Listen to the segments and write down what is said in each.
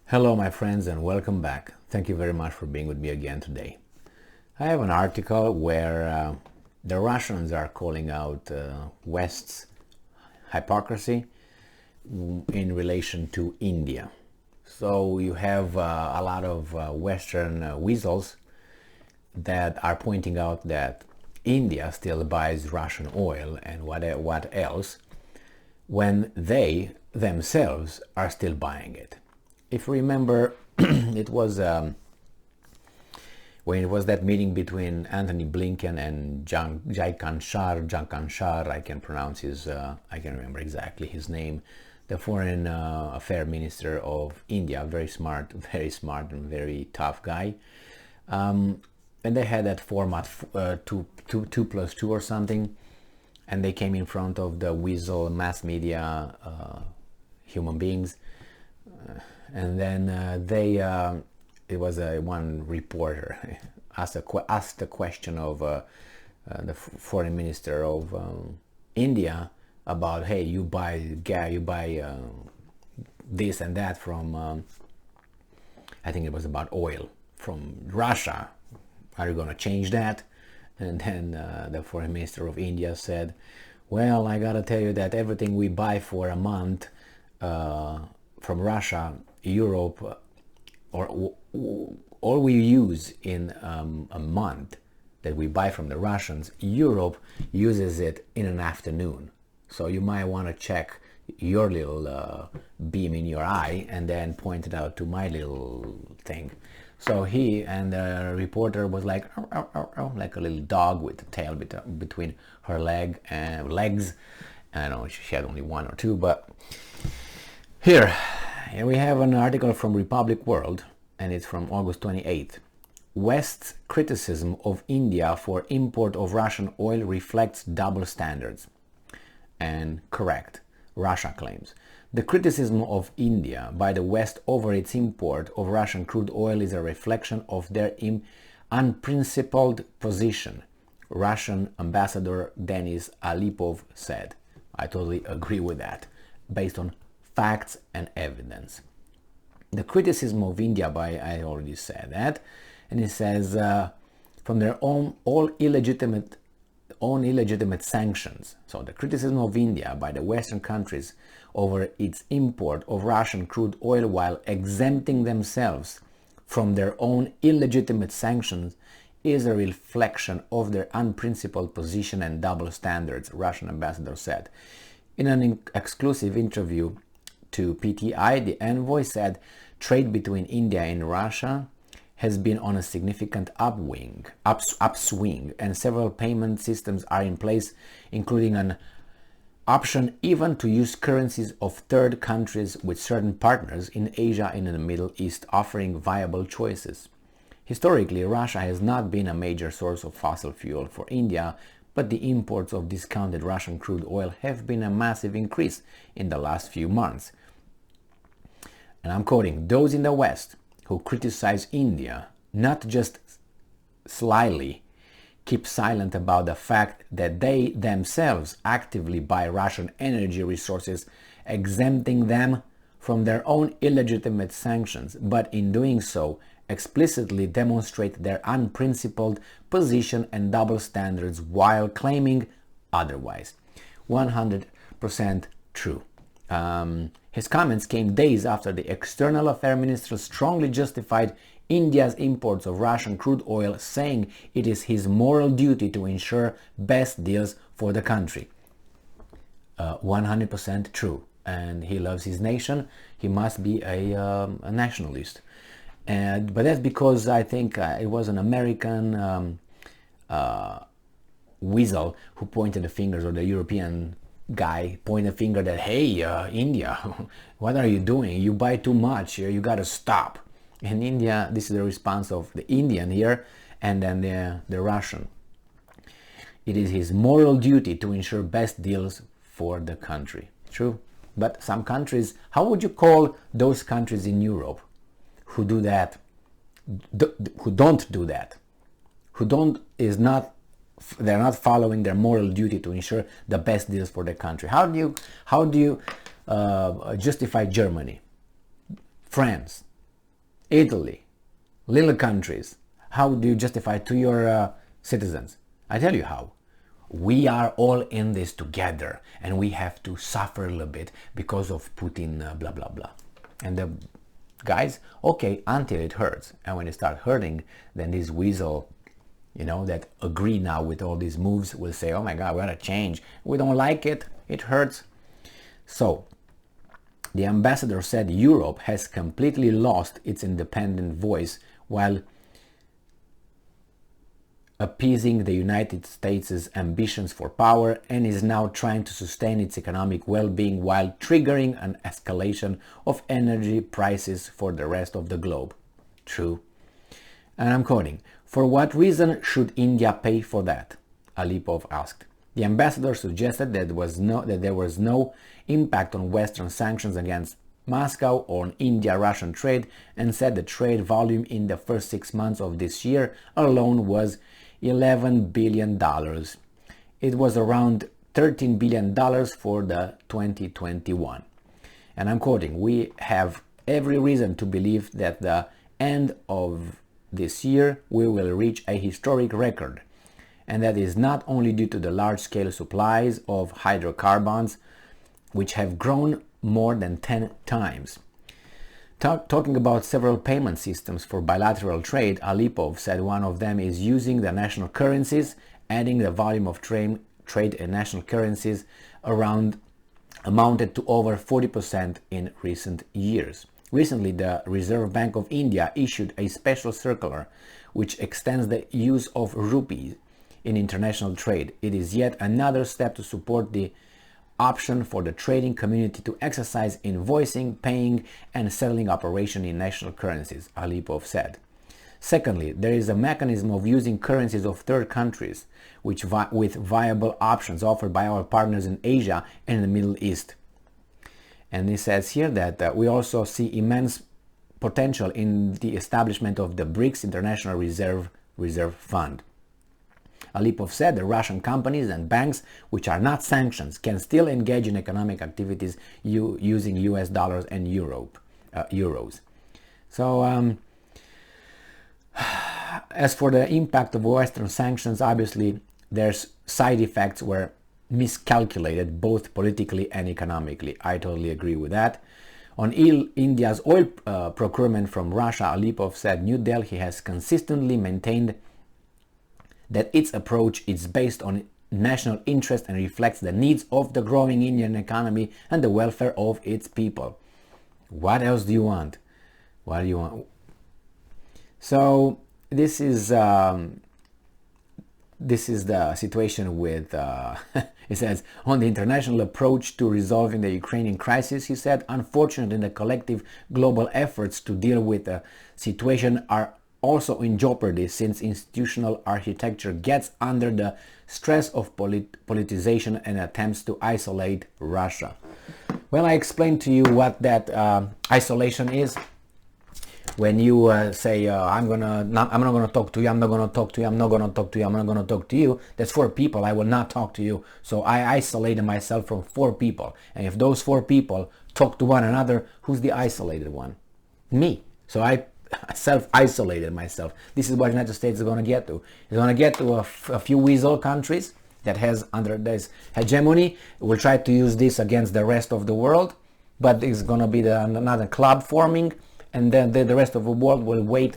Hello my friends and welcome back. Thank you very much for being with me again today. I have an article where the Russians are calling out West's hypocrisy in relation to India. So you have a lot of Western weasels that are pointing out that India still buys Russian oil and what else when they themselves are still buying it. If you remember, it was when it was that meeting between Anthony Blinken and Jankanshar, I can pronounce his, I can remember exactly his name, the foreign affairs minister of India, very smart and very tough guy. And they had that format, 2+2 or something, and they came in front of the weasel mass media human beings. And then it was one reporter asked the question of the foreign minister of India about, hey, you buy this and that from, I think it was about oil from Russia. Are you going to change that? And then the foreign minister of India said, well, I gotta tell you that everything we buy for a month from Russia, Europe, or all we use in a month that we buy from the Russians, Europe uses it in an afternoon. So you might want to check your little beam in your eye and then point it out to my little thing. So he and the reporter was like, "Ow, ow, ow," like a little dog with a tail between her legs. I don't know, she had only one or two, but here we have an article from Republic World, and it's from August 28th. West's criticism of India for import of Russian oil reflects double standards. And correct, Russia claims. The criticism of India by the West over its import of Russian crude oil is a reflection of their unprincipled position, Russian Ambassador Denis Alipov said. I totally agree with that, based on facts and evidence. The criticism of India I already said that, and it says from their own illegitimate sanctions. So the criticism of India by the Western countries over its import of Russian crude oil while exempting themselves from their own illegitimate sanctions is a reflection of their unprincipled position and double standards, Russian ambassador said. In an exclusive interview to PTI, the envoy said trade between India and Russia has been on a significant upswing, and several payment systems are in place, including an option even to use currencies of third countries with certain partners in Asia and in the Middle East, offering viable choices. Historically, Russia has not been a major source of fossil fuel for India, but the imports of discounted Russian crude oil have been a massive increase in the last few months. And I'm quoting, those in the West who criticize India, not just slyly, keep silent about the fact that they themselves actively buy Russian energy resources, exempting them from their own illegitimate sanctions, but in doing so explicitly demonstrate their unprincipled position and double standards while claiming otherwise. 100% true. His comments came days after the External Affairs Minister strongly justified India's imports of Russian crude oil, saying it is his moral duty to ensure best deals for the country. 100% true. And he loves his nation. He must be a nationalist. But that's because I think it was an American weasel who pointed the fingers, or the European guy pointed the finger that, hey, India, what are you doing? You buy too much. You got to stop. In India, this is the response of the Indian here, and then the Russian. It is his moral duty to ensure best deals for the country. True. But some countries, how would you call those countries in Europe who do that, who don't do that, they're not following their moral duty to ensure the best deals for the country? How do you justify Germany, France, Italy, little countries. How do you justify to your citizens? I tell you how. We are all in this together and we have to suffer a little bit because of Putin, blah, blah, blah. And the guys, okay, until it hurts. And when it starts hurting, then this weasel, that agree now with all these moves will say, oh my God, we gotta change. We don't like it. It hurts. So the ambassador said Europe has completely lost its independent voice while appeasing the United States' ambitions for power and is now trying to sustain its economic well-being while triggering an escalation of energy prices for the rest of the globe. True. And I'm quoting, "For what reason should India pay for that?" Alipov asked. The ambassador suggested that there was no impact on Western sanctions against Moscow or on India-Russian trade and said the trade volume in the first 6 months of this year alone was $11 billion. It was around $13 billion for the 2021. And I'm quoting, "We have every reason to believe that the end of this year we will reach a historic record. And that is not only due to the large-scale supplies of hydrocarbons, which have grown more than 10 times. Talking about several payment systems for bilateral trade, Alipov said one of them is using the national currencies, adding the volume of trade in national currencies amounted to over 40% in recent years. Recently, the Reserve Bank of India issued a special circular which extends the use of rupees in international trade. It is yet another step to support the option for the trading community to exercise invoicing, paying, and settling operation in national currencies, Alipov said. Secondly, there is a mechanism of using currencies of third countries, with viable options offered by our partners in Asia and the Middle East. And he says here that we also see immense potential in the establishment of the BRICS International Reserve Fund. Alipov said the Russian companies and banks which are not sanctions can still engage in economic activities using US dollars and euros. So as for the impact of Western sanctions, obviously there's side effects were miscalculated both politically and economically. I totally agree with that. On India's oil procurement from Russia, Alipov said New Delhi has consistently maintained that its approach is based on national interest and reflects the needs of the growing Indian economy and the welfare of its people. What else do you want? What do you want? So this is the situation with, it says, on the international approach to resolving the Ukrainian crisis, he said, unfortunately, the collective global efforts to deal with the situation are also in jeopardy since institutional architecture gets under the stress of politicization and attempts to isolate Russia. Well, I explained to you what that isolation is. When you say, I'm not gonna talk to you, I'm not gonna talk to you, I'm not gonna talk to you, I'm not gonna talk to you, that's 4 people, I will not talk to you. So I isolated myself from 4 people. And if those 4 people talk to one another, who's the isolated one? Me. So I self-isolated myself. This is what the United States is going to get to. It's going to get to a few weasel countries that has under this hegemony. We'll try to use this against the rest of the world, but it's going to be another club forming, and then the rest of the world will wait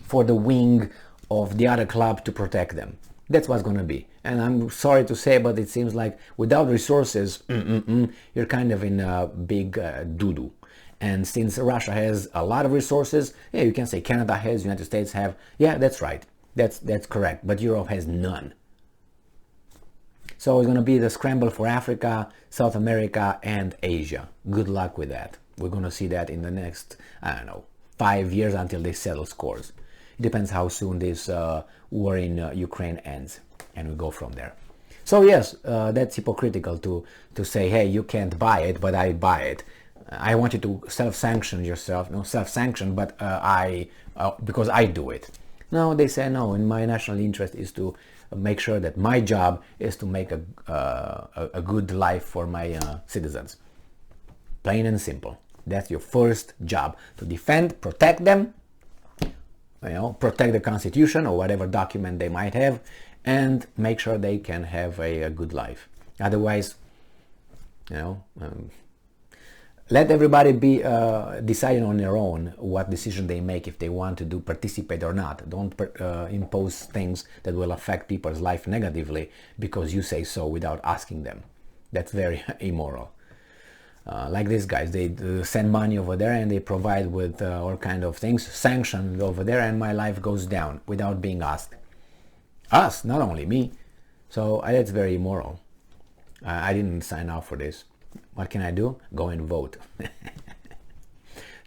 for the wing of the other club to protect them. That's what's going to be. And I'm sorry to say, but it seems like without resources, you're kind of in a big doo-doo. And since Russia has a lot of resources, yeah, you can say Canada has, United States have. Yeah, that's right. That's correct. But Europe has none. So it's going to be the scramble for Africa, South America, and Asia. Good luck with that. We're going to see that in the next, 5 years until they settle scores. It depends how soon this war in Ukraine ends, and we go from there. So yes, that's hypocritical to say, hey, you can't buy it, but I buy it. I want you to self-sanction yourself, self-sanction, but because I do it. No, they say no, and my national interest is to make sure that my job is to make a good life for my citizens. Plain and simple. That's your first job, to defend, protect them, protect the Constitution or whatever document they might have, and make sure they can have a good life. Otherwise, let everybody be deciding on their own what decision they make, if they want to participate or not. Don't impose things that will affect people's life negatively because you say so without asking them. That's very immoral. Like these guys, they send money over there and they provide with all kind of things, sanctioned over there, and my life goes down without being asked. Us, not only me. So that's very immoral. I didn't sign up for this. What can I do? Go and vote.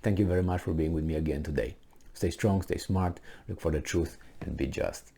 Thank you very much for being with me again today. Stay strong, stay smart, look for the truth, and be just.